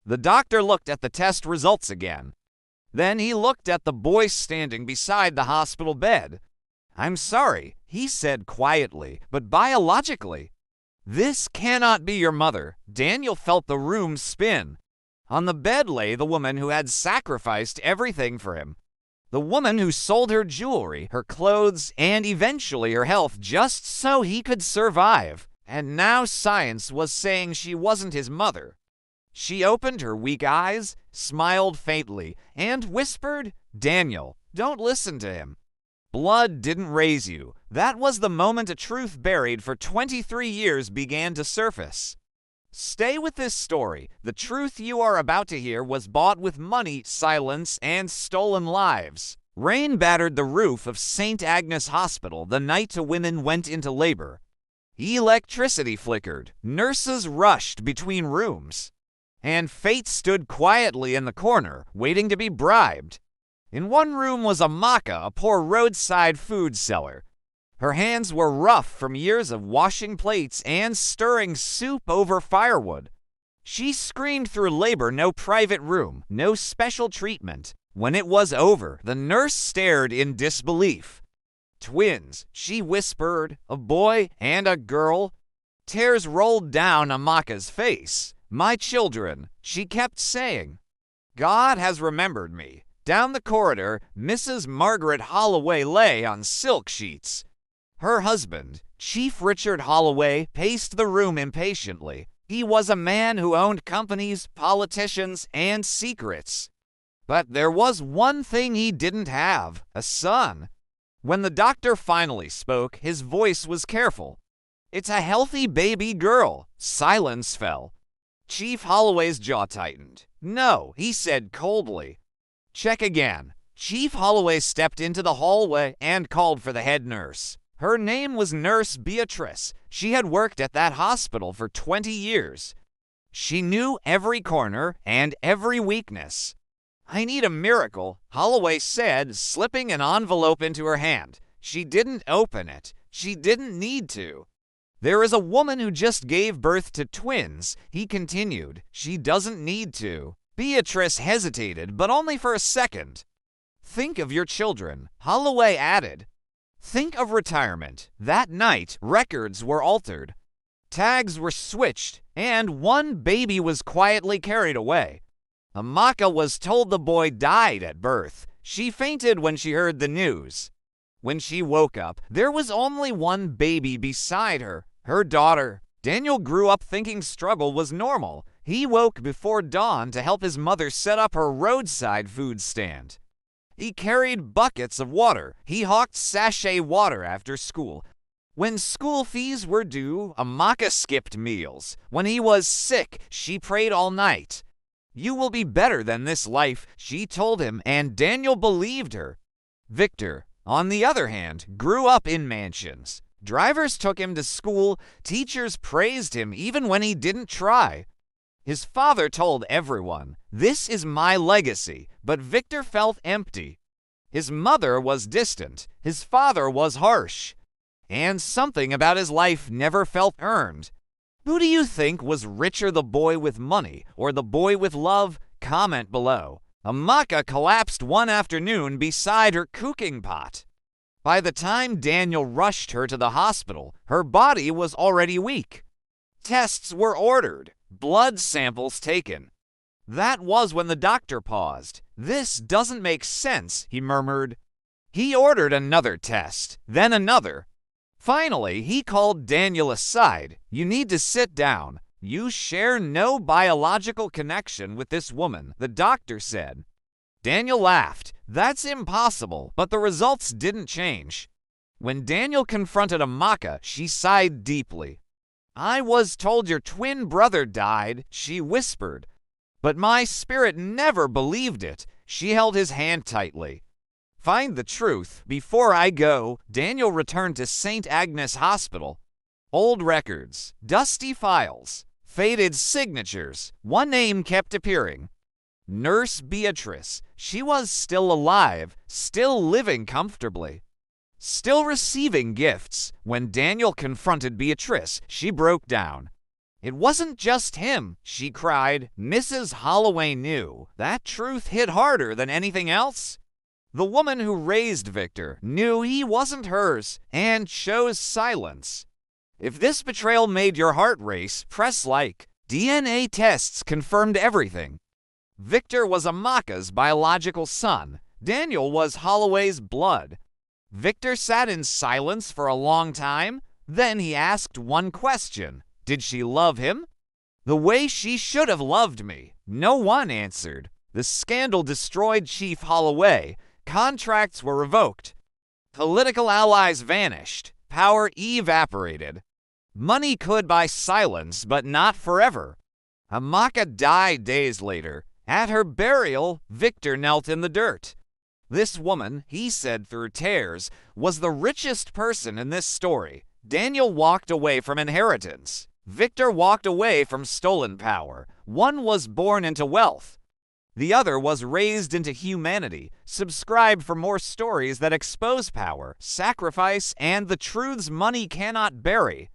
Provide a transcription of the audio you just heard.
The doctor looked at the test results again. Then he looked at the boy standing beside the hospital bed. "I'm sorry," he said quietly, "but biologically, this cannot be your mother." Daniel felt the room spin. On the bed lay the woman who had sacrificed everything for him. The woman who sold her jewelry, her clothes, and eventually her health just so he could survive. And now science was saying she wasn't his mother. She opened her weak eyes, smiled faintly, and whispered, "Daniel, don't listen to him. Blood didn't raise you." That was the moment a truth buried for 23 years began to surface. Stay with this story. The truth you are about to hear was bought with money, silence, and stolen lives. Rain battered the roof of St. Agnes Hospital the night a woman went into labor. Electricity flickered. Nurses rushed between rooms. And fate stood quietly in the corner, waiting to be bribed. In one room was Amaka, a poor roadside food seller. Her hands were rough from years of washing plates and stirring soup over firewood. She screamed through labor, no private room, no special treatment. When it was over, the nurse stared in disbelief. "Twins," she whispered, "a boy and a girl." Tears rolled down Amaka's face. "My children," she kept saying. "God has remembered me." Down the corridor, Mrs. Margaret Holloway lay on silk sheets. Her husband, Chief Richard Holloway, paced the room impatiently. He was a man who owned companies, politicians, and secrets. But there was one thing he didn't have: a son. When the doctor finally spoke, his voice was careful. "It's a healthy baby girl." Silence fell. Chief Holloway's jaw tightened. "No," he said coldly. "Check again." Chief Holloway stepped into the hallway and called for the head nurse. Her name was Nurse Beatrice. She had worked at that hospital for 20 years. She knew every corner and every weakness. "I need a miracle," Holloway said, slipping an envelope into her hand. She didn't open it. She didn't need to. "There is a woman who just gave birth to twins," he continued. "She doesn't need to." Beatrice hesitated, but only for a second. "Think of your children," Holloway added. "Think of retirement." That night, records were altered. Tags were switched, and one baby was quietly carried away. Amaka was told the boy died at birth. She fainted when she heard the news. When she woke up, there was only one baby beside her, her daughter. Daniel grew up thinking struggle was normal. He woke before dawn to help his mother set up her roadside food stand. He carried buckets of water. He hawked sachet water after school. When school fees were due, Amaka skipped meals. When he was sick, she prayed all night. "You will be better than this life," she told him, and Daniel believed her. Victor, on the other hand, grew up in mansions. Drivers took him to school. Teachers praised him even when he didn't try. His father told everyone, "This is my legacy," but Victor felt empty. His mother was distant. His father was harsh. And something about his life never felt earned. Who do you think was richer, the boy with money or the boy with love? Comment below. Amaka collapsed one afternoon beside her cooking pot. By the time Daniel rushed her to the hospital, her body was already weak. Tests were ordered, blood samples taken. That was when the doctor paused. "This doesn't make sense," he murmured. He ordered another test, then another. Finally, he called Daniel aside. "You need to sit down. You share no biological connection with this woman," the doctor said. Daniel laughed. "That's impossible," but the results didn't change. When Daniel confronted Amaka, she sighed deeply. "I was told your twin brother died," she whispered. "But my spirit never believed it." She held his hand tightly. "Find the truth before I go." Daniel returned to St. Agnes Hospital. Old records, dusty files, faded signatures. One name kept appearing. Nurse Beatrice. She was still alive, still living comfortably, still receiving gifts. When Daniel confronted Beatrice, she broke down. It wasn't just him, she cried. Mrs. Holloway knew. That truth hit harder than anything else. The woman who raised Victor knew he wasn't hers and chose silence. If this betrayal made your heart race, press like. DNA tests confirmed everything. Victor was Amaka's biological son. Daniel was Holloway's blood. Victor sat in silence for a long time. Then he asked one question. Did she love him? The way she should have loved me. No one answered. The scandal destroyed Chief Holloway. Contracts were revoked. Political allies vanished. Power evaporated. Money could buy silence, but not forever. Amaka died days later. At her burial, Victor knelt in the dirt. This woman, he said through tears, was the richest person in this story. Daniel walked away from inheritance. Victor walked away from stolen power. One was born into wealth. The other was raised into humanity. Subscribe for more stories that expose power, sacrifice, and the truths money cannot bury.